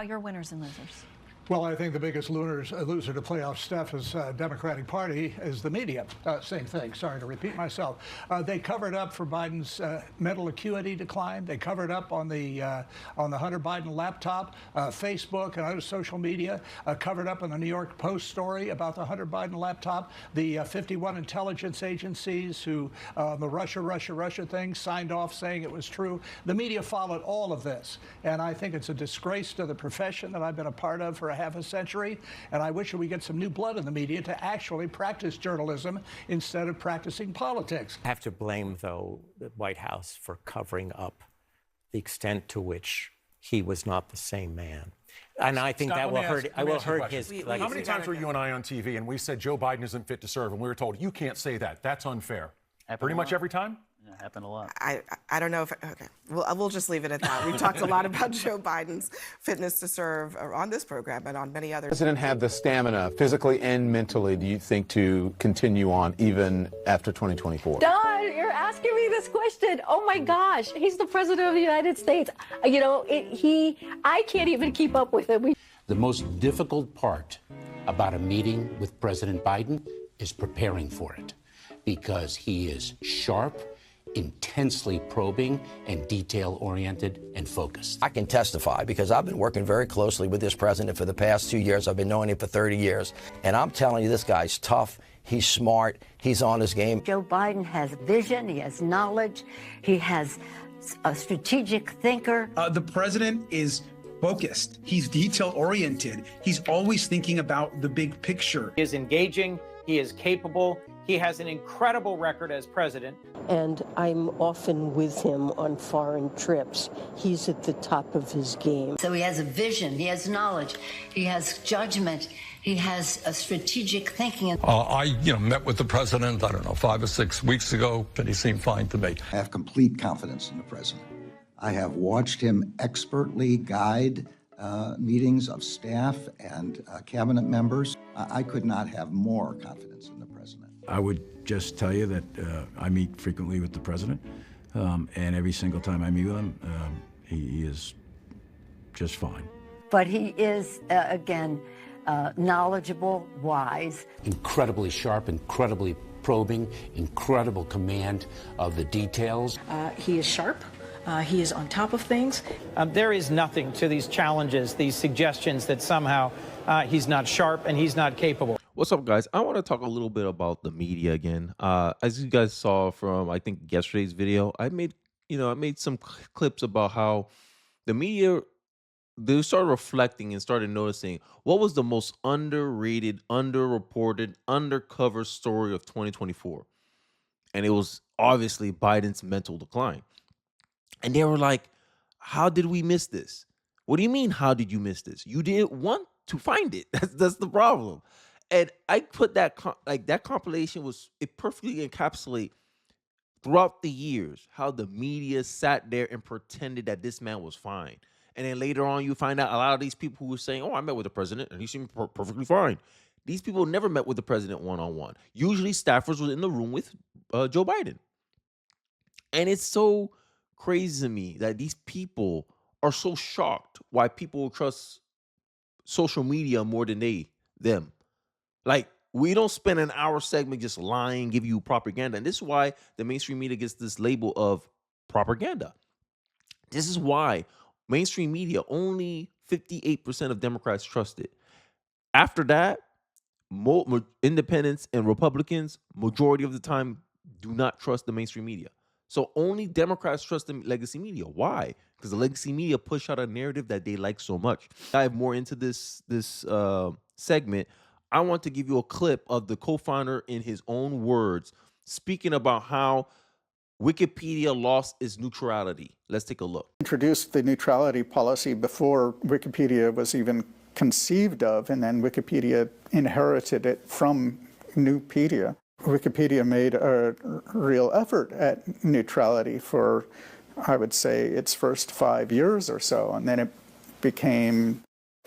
Your winners and losers. Well, I think the biggest loser to playoff stuff is Democratic Party is the media. Same thing. Sorry to repeat myself. They covered up for Biden's mental acuity decline. They covered up on the Hunter Biden laptop. Facebook and other social media covered up on the New York Post story about the Hunter Biden laptop. The 51 intelligence agencies who the Russia thing signed off saying it was true. The media followed all of this, and I think it's a disgrace to the profession that I've been a part of for half a century, and I wish we get some new blood in the media to actually practice journalism instead of practicing politics. I have to blame, though, the White House for covering up the extent to which he was not the same man. And I think that will hurt his legacy. How many times were you and I on TV and we said Joe Biden isn't fit to serve, and we were told, you can't say that. That's unfair. Pretty much every time? It happened a lot. I don't know if, okay, we'll just leave it at that. We've talked a lot about Joe Biden's fitness to serve on this program and on many others. Does the president have the stamina, physically and mentally, do you think, to continue on even after 2024? Don, you're asking me this question. Oh my gosh, he's the president of the United States. You know, I can't even keep up with him. The most difficult part about a meeting with President Biden is preparing for it, because he is sharp, intensely probing, and detail-oriented and focused. I can testify because I've been working very closely with this president for the past 2 years. I've been knowing him for 30 years. And I'm telling you, this guy's tough. He's smart. He's on his game. Joe Biden has vision. He has knowledge. He has a strategic thinker. The president is focused. He's detail-oriented. He's always thinking about the big picture. He is engaging. He is capable. He has an incredible record as president. And I'm often with him on foreign trips. He's at the top of his game. So he has a vision, he has knowledge, he has judgment, he has a strategic thinking. I met with the president, I don't know, 5 or 6 weeks ago, and he seemed fine to me. I have complete confidence in the president. I have watched him expertly guide meetings of staff and cabinet members. I could not have more confidence in the president. I would just tell you that I meet frequently with the president, and every single time I meet with him, he is just fine. But he is, again, knowledgeable, wise. Incredibly sharp, incredibly probing, incredible command of the details. He is sharp. He is on top of things. There is nothing to these challenges, these suggestions that somehow he's not sharp and he's not capable. What's up, guys? I want to talk a little bit about the media again. As you guys saw from, I think, yesterday's video, I made some clips about how the media, they started reflecting and started noticing what was the most underrated, underreported, undercover story of 2024. And it was obviously Biden's mental decline. And they were like, how did we miss this? What do you mean, how did you miss this? You didn't want to find it. That's the problem. And I put that, that compilation it perfectly encapsulate throughout the years how the media sat there and pretended that this man was fine. And then later on, you find out a lot of these people who were saying, oh, I met with the president and he seemed perfectly fine. These people never met with the president one-on-one. Usually staffers were in the room with Joe Biden. And it's so crazy to me that these people are so shocked why people will trust social media more than them. Like, we don't spend an hour segment just lying, give you propaganda. And this is why the mainstream media gets this label of propaganda. This is why mainstream media, only 58% of Democrats trust it. After that, independents and Republicans, majority of the time, do not trust the mainstream media. So only Democrats trust the legacy media. Why? Because the legacy media push out a narrative that they like so much. Dive more into this segment. I want to give you a clip of the co-founder in his own words speaking about how Wikipedia lost its neutrality. Let's take a look. Introduced the neutrality policy before Wikipedia was even conceived of, and then Wikipedia inherited it from Newpedia. Wikipedia made a real effort at neutrality for, I would say, its first 5 years or so, and then it began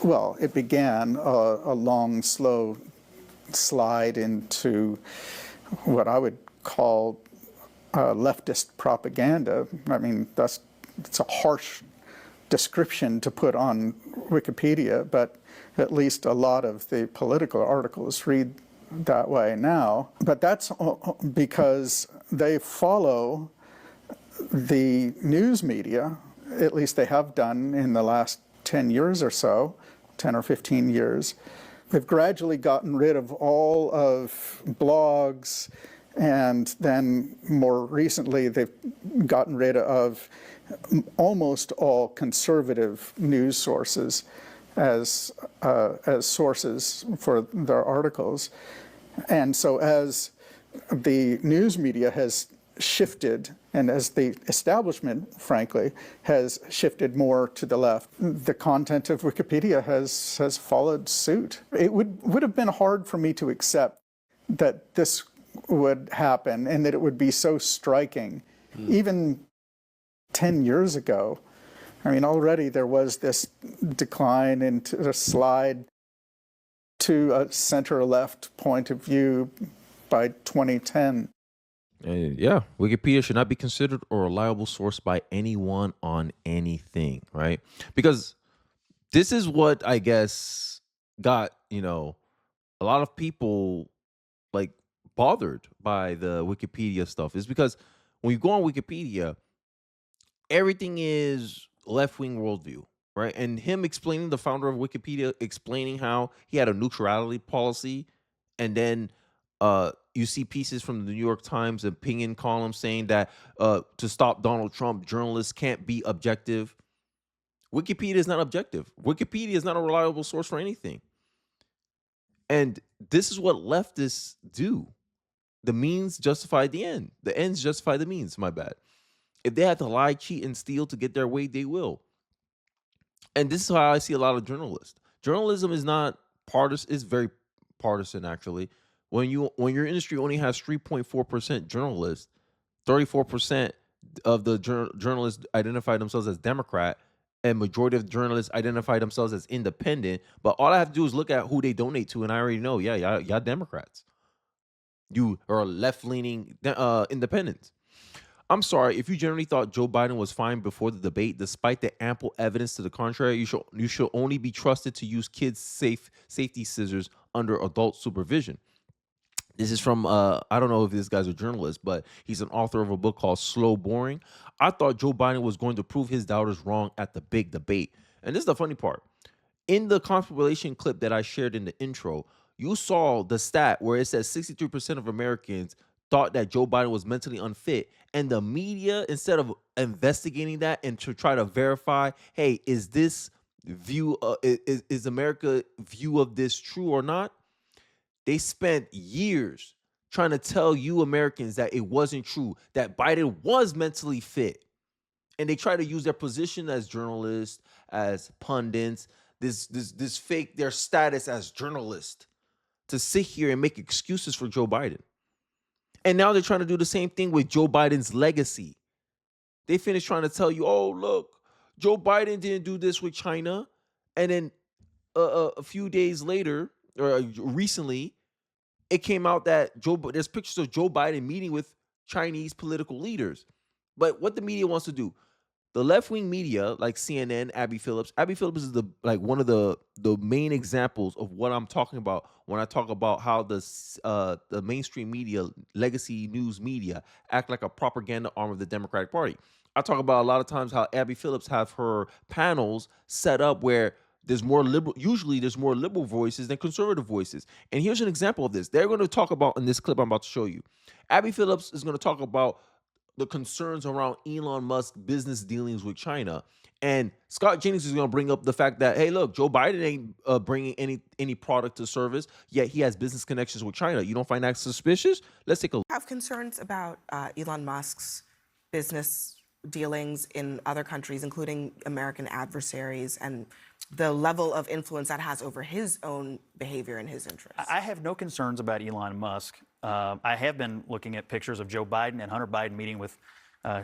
a long, slow slide into what I would call leftist propaganda. I mean, it's a harsh description to put on Wikipedia, but at least a lot of the political articles read that way now. But that's because they follow the news media, at least they have done in the last 10 years or so, 10 or 15 years. They've gradually gotten rid of all of blogs, and then more recently they've gotten rid of almost all conservative news sources as sources for their articles. And so as the news media has shifted, and as the establishment, frankly, has shifted more to the left, the content of Wikipedia has followed suit. It would have been hard for me to accept that this would happen and that it would be so striking. Even 10 years ago, I mean, already there was this decline into a slide to a center-left point of view by 2010. Yeah, Wikipedia should not be considered a reliable source by anyone on anything, right? Because this is what I guess got, a lot of people like bothered by the Wikipedia stuff, is because when you go on Wikipedia, everything is left-wing worldview, right? And him explaining, the founder of Wikipedia, explaining how he had a neutrality policy, and then you see pieces from the New York Times opinion column saying that to stop Donald Trump, journalists can't be objective. Wikipedia is not objective. Wikipedia is not a reliable source for anything. And this is what leftists do. The means justify the end. The ends justify the means, my bad. If they have to lie, cheat, and steal to get their way, they will. And this is how I see a lot of journalists. Journalism is not partisan, it's very partisan, actually. When your industry only has 3.4% journalists, 34% of the journalists identify themselves as Democrat, and majority of journalists identify themselves as independent. But all I have to do is look at who they donate to, and I already know, y'all Democrats. You are left-leaning independents. I'm sorry, if you generally thought Joe Biden was fine before the debate, despite the ample evidence to the contrary, you should only be trusted to use kids' safety scissors under adult supervision. This is from, I don't know if this guy's a journalist, but he's an author of a book called Slow Boring. I thought Joe Biden was going to prove his doubters wrong at the big debate. And this is the funny part. In the compilation clip that I shared in the intro, you saw the stat where it says 63% of Americans thought that Joe Biden was mentally unfit. And the media, instead of investigating that and to try to verify, hey, is this view, is America view of this true or not? They spent years trying to tell you Americans that it wasn't true, that Biden was mentally fit. And they try to use their position as journalists, as pundits, this fake their status as journalists to sit here and make excuses for Joe Biden. And now they're trying to do the same thing with Joe Biden's legacy. They finished trying to tell you, oh, look, Joe Biden didn't do this with China. And then a few days later, or recently, it came out that there's pictures of Joe Biden meeting with Chinese political leaders. But what the media wants to do, the left-wing media, like CNN, Abby Phillips is one of the main examples of what I'm talking about when I talk about how the mainstream media, legacy news media, act like a propaganda arm of the Democratic Party. I talk about a lot of times how Abby Phillips have her panels set up where there's more liberal, usually there's more liberal voices than conservative voices. And here's an example of this. They're going to talk about, in this clip I'm about to show you, Abby Phillips is going to talk about the concerns around Elon Musk's business dealings with China. And Scott Jennings is going to bring up the fact that, hey, look, Joe Biden ain't bringing any product to service, yet he has business connections with China. You don't find that suspicious? Let's take a look. I have concerns about Elon Musk's business dealings in other countries, including American adversaries, and the level of influence that has over his own behavior and his interests. I have no concerns about Elon Musk. I have been looking at pictures of Joe Biden and Hunter Biden meeting with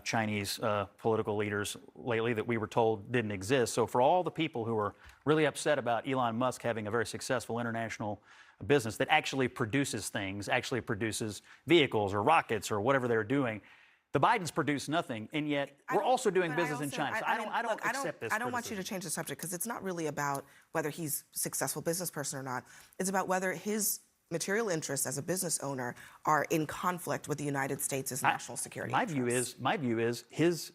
Chinese political leaders lately that we were told didn't exist. So for all the people who are really upset about Elon Musk having a very successful international business that actually produces things, actually produces vehicles or rockets or whatever they're doing, The Bidens produce nothing, and yet we're also doing business in China. So I don't accept this. I don't want you to change the subject because it's not really about whether he's a successful business person or not. It's about whether his material interests as a business owner are in conflict with the United States' national security interests. My view is his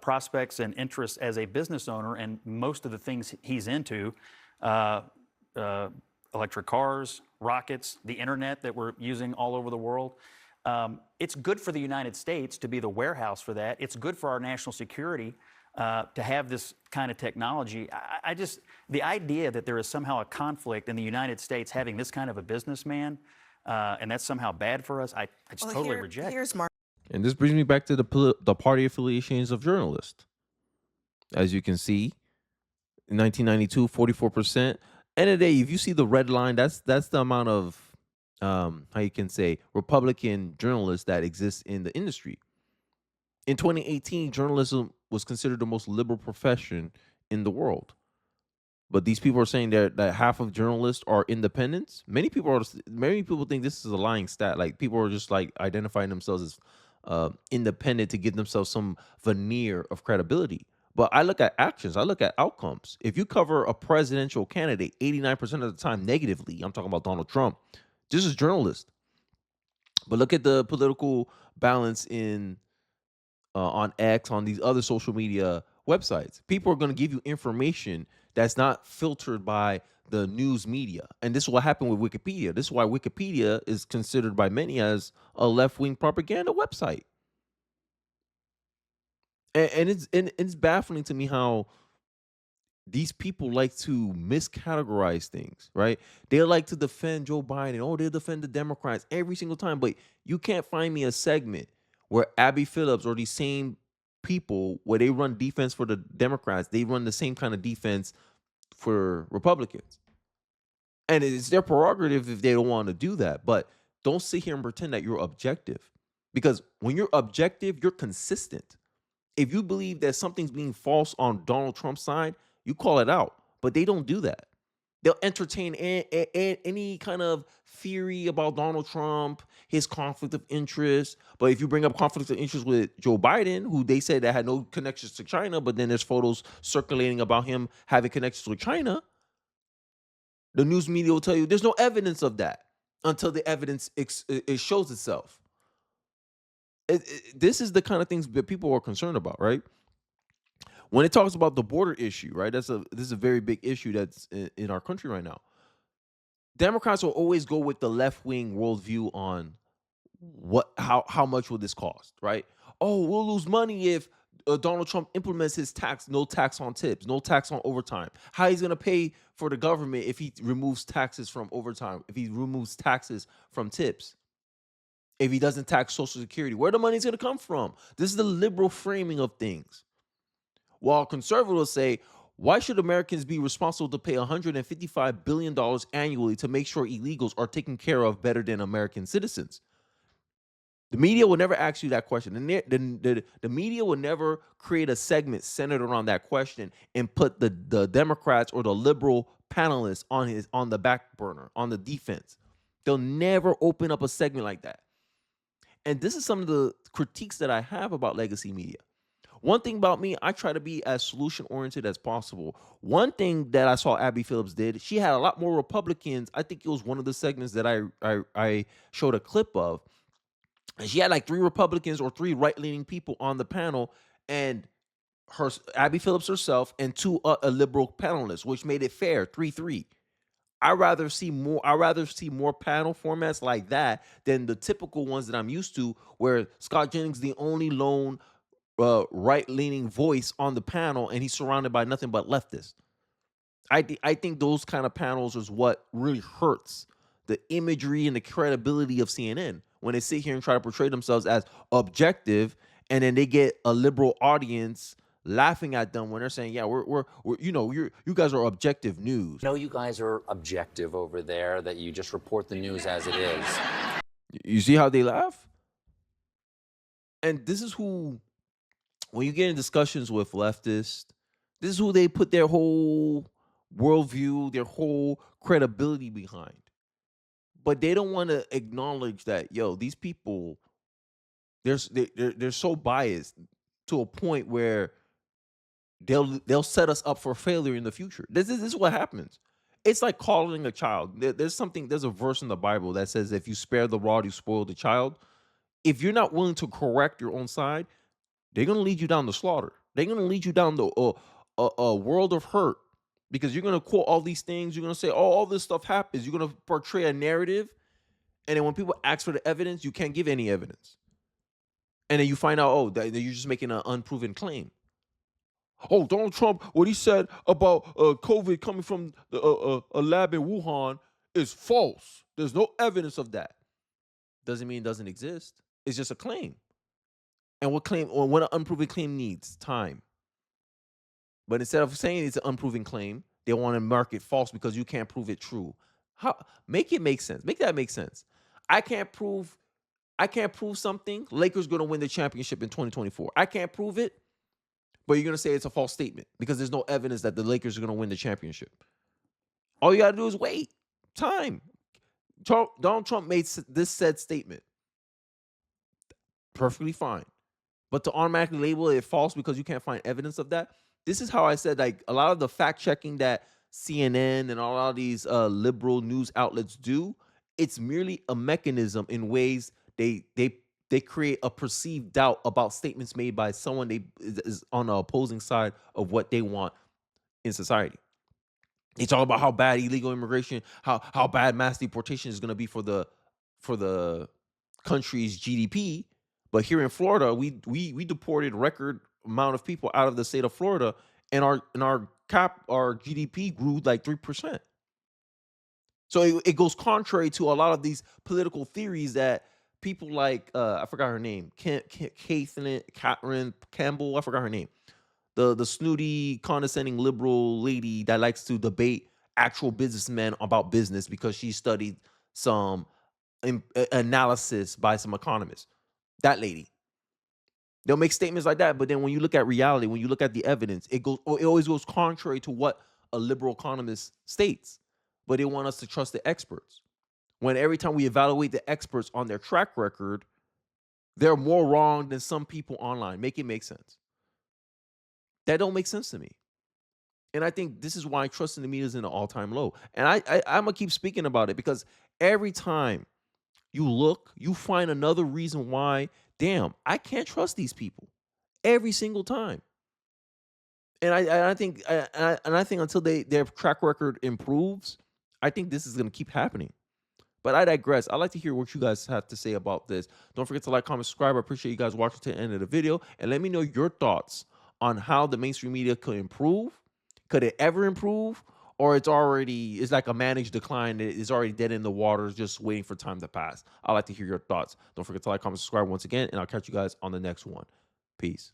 prospects and interests as a business owner, and most of the things he's into, electric cars, rockets, the internet that we're using all over the world. It's good for the United States to be the warehouse for that. It's good for our national security to have this kind of technology. The idea that there is somehow a conflict in the United States having this kind of a businessman, and that's somehow bad for us, I just totally reject. Here's Mark. And this brings me back to the party affiliations of journalists. As you can see, in 1992, 44%. End of the day, if you see the red line, that's the amount of how you can say Republican journalists that exist in the industry. In 2018, journalism was considered the most liberal profession in the world. But these people are saying that half of journalists are independents. Many people think this is a lying stat. Like, people are just like identifying themselves as independent to give themselves some veneer of credibility. But I look at actions. I look at outcomes. If you cover a presidential candidate 89% of the time negatively, I'm talking about Donald Trump, this is journalist. But look at the political balance on X, on these other social media websites. People are going to give you information that's not filtered by the news media. And this is what happened with Wikipedia. This is why Wikipedia is considered by many as a left-wing propaganda website. And it's baffling to me how these people like to miscategorize things, right? They like to defend Joe Biden. Oh, they defend the Democrats every single time. But you can't find me a segment where Abby Phillips or these same people, where they run defense for the Democrats, they run the same kind of defense for Republicans. And it's their prerogative if they don't want to do that. But don't sit here and pretend that you're objective. Because when you're objective, you're consistent. If you believe that something's being false on Donald Trump's side, you call it out. But they don't do that. They'll entertain any kind of theory about Donald Trump, his conflict of interest. But if you bring up conflict of interest with Joe Biden, who they said that had no connections to China, but then there's photos circulating about him having connections with China, the news media will tell you there's no evidence of that until the evidence it shows itself. This is the kind of things that people are concerned about, right? When it talks about the border issue, right? This is a very big issue that's in our country right now. Democrats will always go with the left-wing worldview on how much will this cost, right? Oh, we'll lose money if Donald Trump implements his no tax on tips, no tax on overtime. How he's going to pay for the government if he removes taxes from overtime, if he removes taxes from tips, if he doesn't tax Social Security, where the money's going to come from. This is the liberal framing of things. While conservatives say, why should Americans be responsible to pay $155 billion annually to make sure illegals are taken care of better than American citizens? The media will never ask you that question. The media will never create a segment centered around that question and put the Democrats or the liberal panelists on the back burner, on the defense. They'll never open up a segment like that. And this is some of the critiques that I have about legacy media. One thing about me, I try to be as solution-oriented as possible. One thing that I saw Abby Phillips did, she had a lot more Republicans. I think it was one of the segments that I showed a clip of. And she had like 3 Republicans or 3 right-leaning people on the panel, and Abby Phillips herself and 2 liberal panelists, which made it fair, 3-3. I'd rather see more panel formats like that than the typical ones that I'm used to, where Scott Jennings the only lone right-leaning voice on the panel, and he's surrounded by nothing but leftists. I think those kind of panels is what really hurts the imagery and the credibility of CNN when they sit here and try to portray themselves as objective, and then they get a liberal audience laughing at them when they're saying, "Yeah, we're you guys are objective news." No, you guys are objective over there. That you just report the news as it is. You see how they laugh? And this is who, when you get in discussions with leftists, this is who they put their whole worldview, their whole credibility behind. But they don't want to acknowledge that, these people they're so biased to a point where they'll set us up for failure in the future. This is what happens. It's like calling a child. There's a verse in the Bible that says, if you spare the rod, you spoil the child. If you're not willing to correct your own side, they're going to lead you down to slaughter. They're going to lead you down to a world of hurt, because you're going to quote all these things. You're going to say, oh, all this stuff happens. You're going to portray a narrative. And then when people ask for the evidence, you can't give any evidence. And then you find out, oh, that you're just making an unproven claim. Oh, Donald Trump, what he said about COVID coming from a lab in Wuhan is false. There's no evidence of that. Doesn't mean it doesn't exist. It's just a claim. And what an unproven claim needs? Time. But instead of saying it's an unproven claim, they want to mark it false because you can't prove it true. Make it make sense. Make that make sense. I can't prove something. Lakers going to win the championship in 2024. I can't prove it. But you're going to say it's a false statement because there's no evidence that the Lakers are going to win the championship. All you got to do is wait. Time. Donald Trump made this said statement. Perfectly fine. But to automatically label it false because you can't find evidence of that, this is how I said, like, a lot of the fact checking that CNN and a lot of these liberal news outlets do, it's merely a mechanism in ways they create a perceived doubt about statements made by someone is on the opposing side of what they want in society. They talk about how bad illegal immigration, how bad mass deportation is going to be for the country's GDP. But here in Florida, we deported record amount of people out of the state of Florida, and our GDP grew like 3%. So it goes contrary to a lot of these political theories that people like, I forgot her name, Catherine Campbell, I forgot her name. The snooty, condescending liberal lady that likes to debate actual businessmen about business because she studied some analysis by some economists. That lady. They'll make statements like that, but then when you look at reality, when you look at the evidence, it always goes contrary to what a liberal economist states. But they want us to trust the experts. When every time we evaluate the experts on their track record, they're more wrong than some people online. Make it make sense. That don't make sense to me. And I think this is why trust in the media is in an all-time low. And I'm going to keep speaking about it because every time you look, you find another reason why, damn, I can't trust these people. Every single time. And I think until their track record improves, I think this is going to keep happening. But I digress. I'd like to hear what you guys have to say about this. Don't forget to like, comment, subscribe. I appreciate you guys watching to the end of the video. And let me know your thoughts on how the mainstream media could improve. Could it ever improve? Or it's like a managed decline. It's already dead in the waters, just waiting for time to pass. I'd like to hear your thoughts. Don't forget to like, comment, subscribe once again. And I'll catch you guys on the next one. Peace.